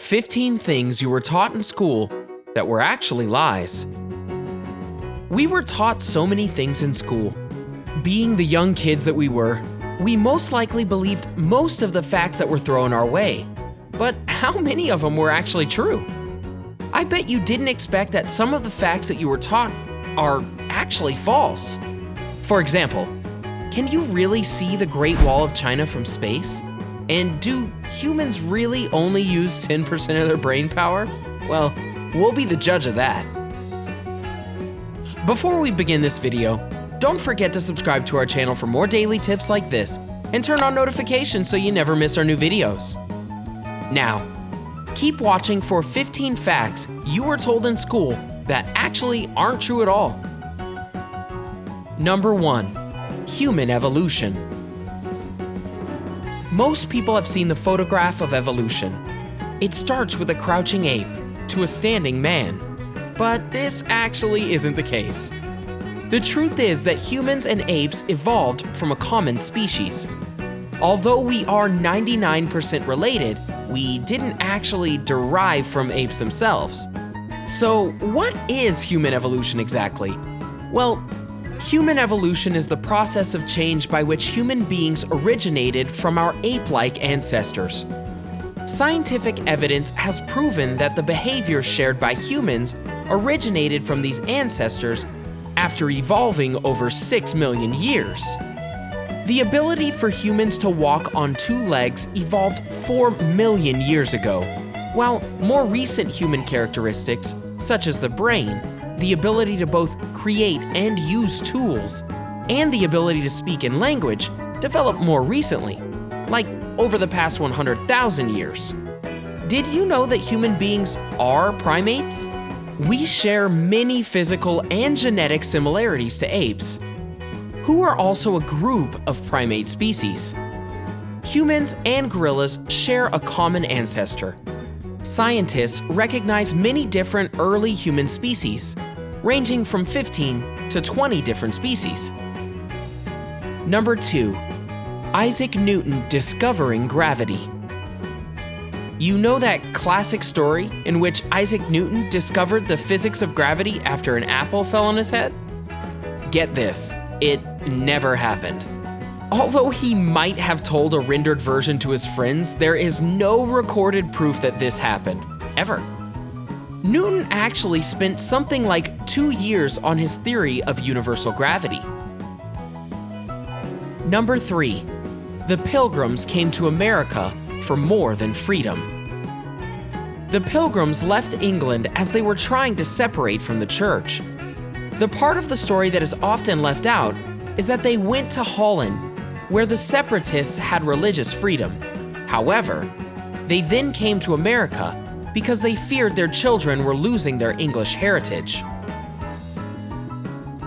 15 things you were taught in school that were actually lies. We were taught so many things in school. Being the young kids that we were, we most likely believed most of the facts that were thrown our way. But how many of them were actually true? I bet you didn't expect that some of the facts that you were taught are actually false. For example, can you really see the Great Wall of China from space? And do humans really only use 10% of their brain power? Well, we'll be the judge of that. Before we begin this video, don't forget to subscribe to our channel for more daily tips like this and turn on notifications so you never miss our new videos. Now, keep watching for 15 facts you were told in school that actually aren't true at all. Number 1, human evolution. Most people have seen the photograph of evolution. It starts with a crouching ape to a standing man. But this actually isn't the case. The truth is that humans and apes evolved from a common species. Although we are 99% related, we didn't actually derive from apes themselves. So what is human evolution exactly? Well, human evolution is the process of change by which human beings originated from our ape-like ancestors. Scientific evidence has proven that the behaviors shared by humans originated from these ancestors after evolving over 6 million years. The ability for humans to walk on 2 legs evolved 4 million years ago, while more recent human characteristics, such as the brain, the ability to both create and use tools, and the ability to speak in language developed more recently, like over the past 100,000 years. Did you know that human beings are primates? We share many physical and genetic similarities to apes, who are also a group of primate species. Humans and gorillas share a common ancestor. Scientists recognize many different early human species, ranging from 15 to 20 different species. Number 2, Isaac Newton discovering gravity. You know that classic story in which Isaac Newton discovered the physics of gravity after an apple fell on his head? Get this, it never happened. Although he might have told a rendered version to his friends, there is no recorded proof that this happened, ever. Newton actually spent something like 2 years on his theory of universal gravity. Number 3, the Pilgrims came to America for more than freedom. The Pilgrims left England as they were trying to separate from the church. The part of the story that is often left out is that they went to Holland, where the separatists had religious freedom. However, they then came to America because they feared their children were losing their English heritage.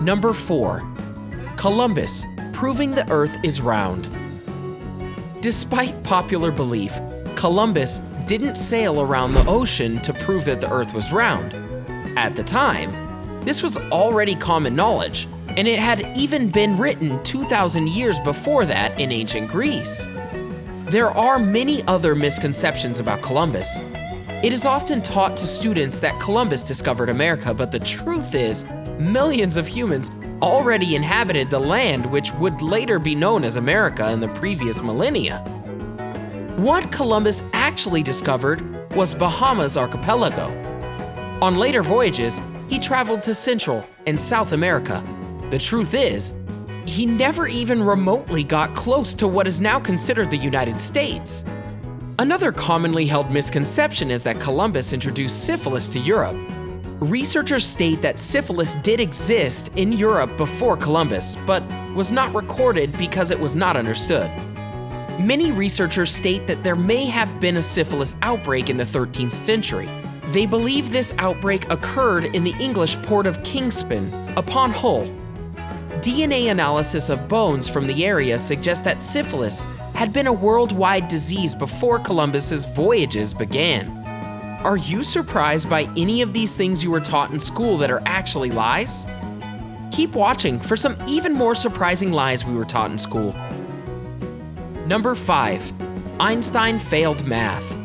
Number 4, Columbus proving the Earth is round. Despite popular belief, Columbus didn't sail around the ocean to prove that the Earth was round. At the time, this was already common knowledge, and it had even been written 2,000 years before that in ancient Greece. There are many other misconceptions about Columbus. It is often taught to students that Columbus discovered America, but the truth is, millions of humans already inhabited the land which would later be known as America in the previous millennia. What Columbus actually discovered was Bahamas archipelago. On later voyages, he traveled to Central and South America. The truth is, he never even remotely got close to what is now considered the United States. Another commonly held misconception is that Columbus introduced syphilis to Europe. Researchers state that syphilis did exist in Europe before Columbus, but was not recorded because it was not understood. Many researchers state that there may have been a syphilis outbreak in the 13th century. They believe this outbreak occurred in the English port of Kingston upon Hull. DNA analysis of bones from the area suggests that syphilis had been a worldwide disease before Columbus's voyages began. Are you surprised by any of these things you were taught in school that are actually lies? Keep watching for some even more surprising lies we were taught in school. Number 5, Einstein failed math.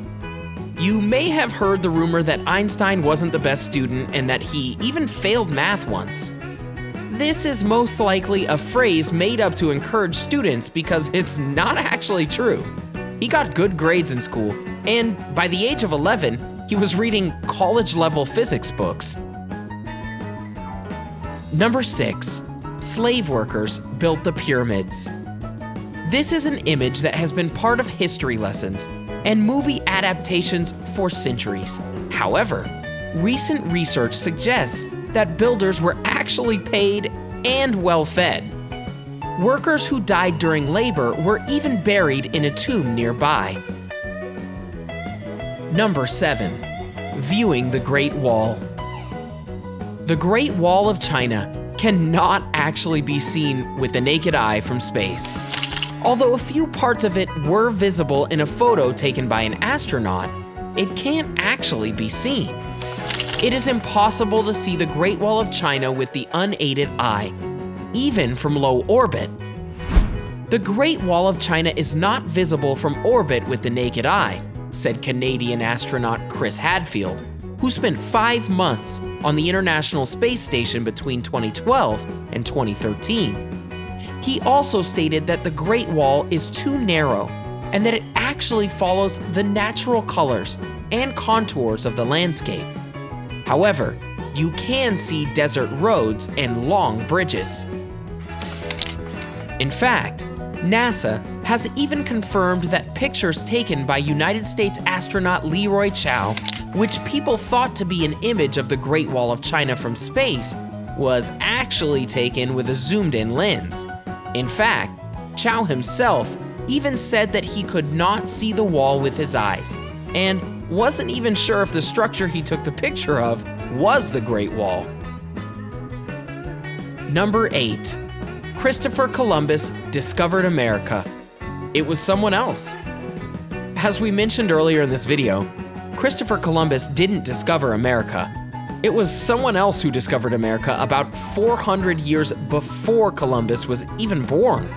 You may have heard the rumor that Einstein wasn't the best student and that he even failed math once. This is most likely a phrase made up to encourage students because it's not actually true. He got good grades in school, and by the age of 11, he was reading college-level physics books. Number 6. Slave workers built the pyramids. This is an image that has been part of history lessons and movie adaptations for centuries. However, recent research suggests that builders were actually paid and well-fed. Workers who died during labor were even buried in a tomb nearby. Number 7. Viewing the Great Wall. The Great Wall of China cannot actually be seen with the naked eye from space. Although a few parts of it were visible in a photo taken by an astronaut, it can't actually be seen. It is impossible to see the Great Wall of China with the unaided eye, even from low orbit. The Great Wall of China is not visible from orbit with the naked eye, said Canadian astronaut Chris Hadfield, who spent 5 months on the International Space Station between 2012 and 2013. He also stated that the Great Wall is too narrow and that it actually follows the natural colors and contours of the landscape. However, you can see desert roads and long bridges. In fact, NASA has even confirmed that pictures taken by United States astronaut Leroy Chiao, which people thought to be an image of the Great Wall of China from space, was actually taken with a zoomed-in lens. In fact, Chiao himself even said that he could not see the wall with his eyes, and wasn't even sure if the structure he took the picture of was the Great Wall. Number 8. Christopher Columbus discovered America. It was someone else. As we mentioned earlier in this video, Christopher Columbus didn't discover America. It was someone else who discovered America about 400 years before Columbus was even born.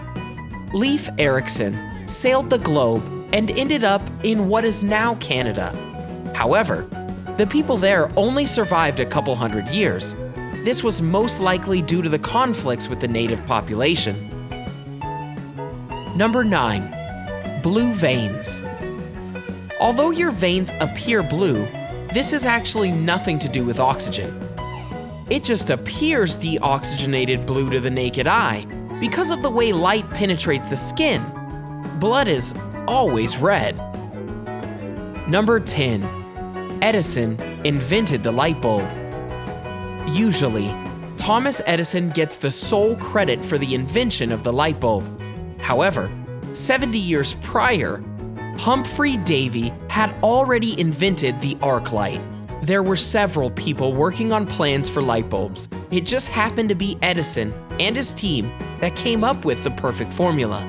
Leif Erikson sailed the globe and ended up in what is now Canada. However, the people there only survived a couple hundred years. This was most likely due to the conflicts with the native population. Number 9. Blue veins. Although your veins appear blue, this is actually nothing to do with oxygen. It just appears deoxygenated blue to the naked eye because of the way light penetrates the skin. Blood is always red. Number 10. Edison invented the light bulb. Usually, Thomas Edison gets the sole credit for the invention of the light bulb. However, 70 years prior, Humphrey Davy had already invented the arc light. There were several people working on plans for light bulbs. It just happened to be Edison and his team that came up with the perfect formula.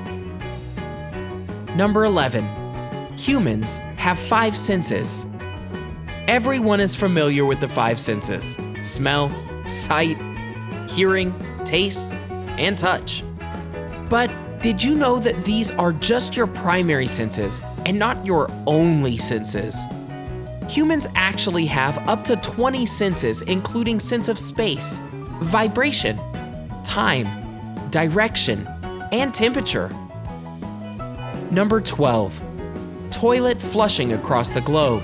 Number 11. Humans have 5 senses. Everyone is familiar with the 5 senses: smell, sight, hearing, taste, and touch. But did you know that these are just your primary senses and not your only senses? Humans actually have up to 20 senses, including sense of space, vibration, time, direction, and temperature. Number 12. Toilet flushing across the globe.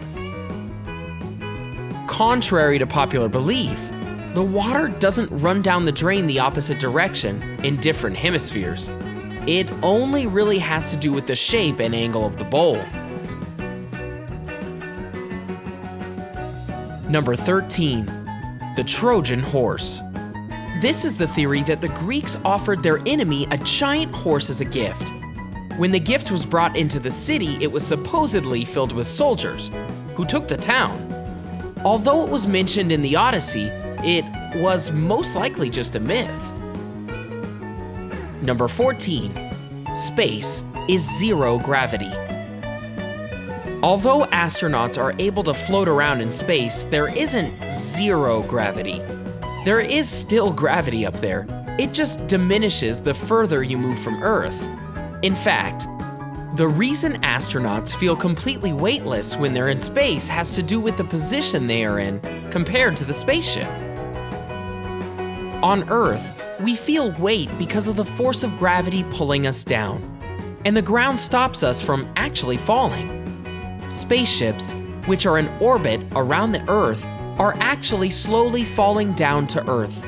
Contrary to popular belief, the water doesn't run down the drain the opposite direction in different hemispheres. It only really has to do with the shape and angle of the bowl. Number 13. The Trojan horse. This is the theory that the Greeks offered their enemy a giant horse as a gift. When the gift was brought into the city, it was supposedly filled with soldiers, who took the town. Although it was mentioned in the Odyssey, it was most likely just a myth. Number 14. Space is zero gravity. Although astronauts are able to float around in space, there isn't zero gravity. There is still gravity up there. It just diminishes the further you move from Earth. In fact, The reason astronauts feel completely weightless when they're in space has to do with the position they are in compared to the spaceship. On Earth, we feel weight because of the force of gravity pulling us down, and the ground stops us from actually falling. Spaceships, which are in orbit around the Earth, are actually slowly falling down to Earth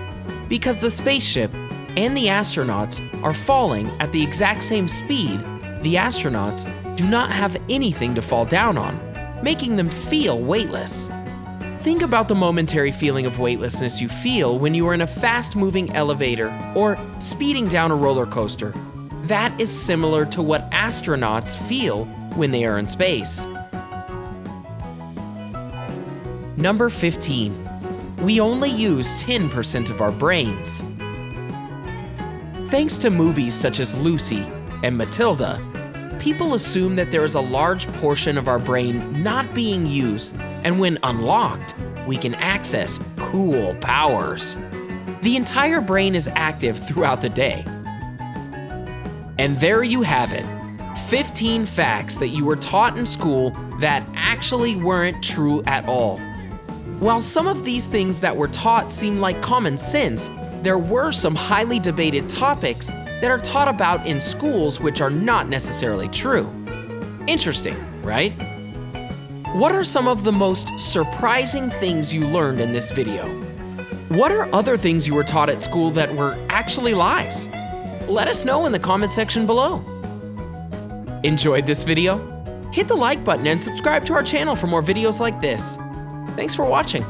because the spaceship and the astronauts are falling at the exact same speed. The astronauts do not have anything to fall down on, making them feel weightless. Think about the momentary feeling of weightlessness you feel when you are in a fast-moving elevator or speeding down a roller coaster. That is similar to what astronauts feel when they are in space. Number 15. We only use 10% of our brains. Thanks to movies such as Lucy and Matilda, people assume that there is a large portion of our brain not being used, and when unlocked, we can access cool powers. The entire brain is active throughout the day. And there you have it, 15 facts that you were taught in school that actually weren't true at all. While some of these things that were taught seem like common sense, there were some highly debated topics that are taught about in schools which are not necessarily true. Interesting, right? What are some of the most surprising things you learned in this video? What are other things you were taught at school that were actually lies? Let us know in the comment section below. Enjoyed this video? Hit the like button and subscribe to our channel for more videos like this. Thanks for watching.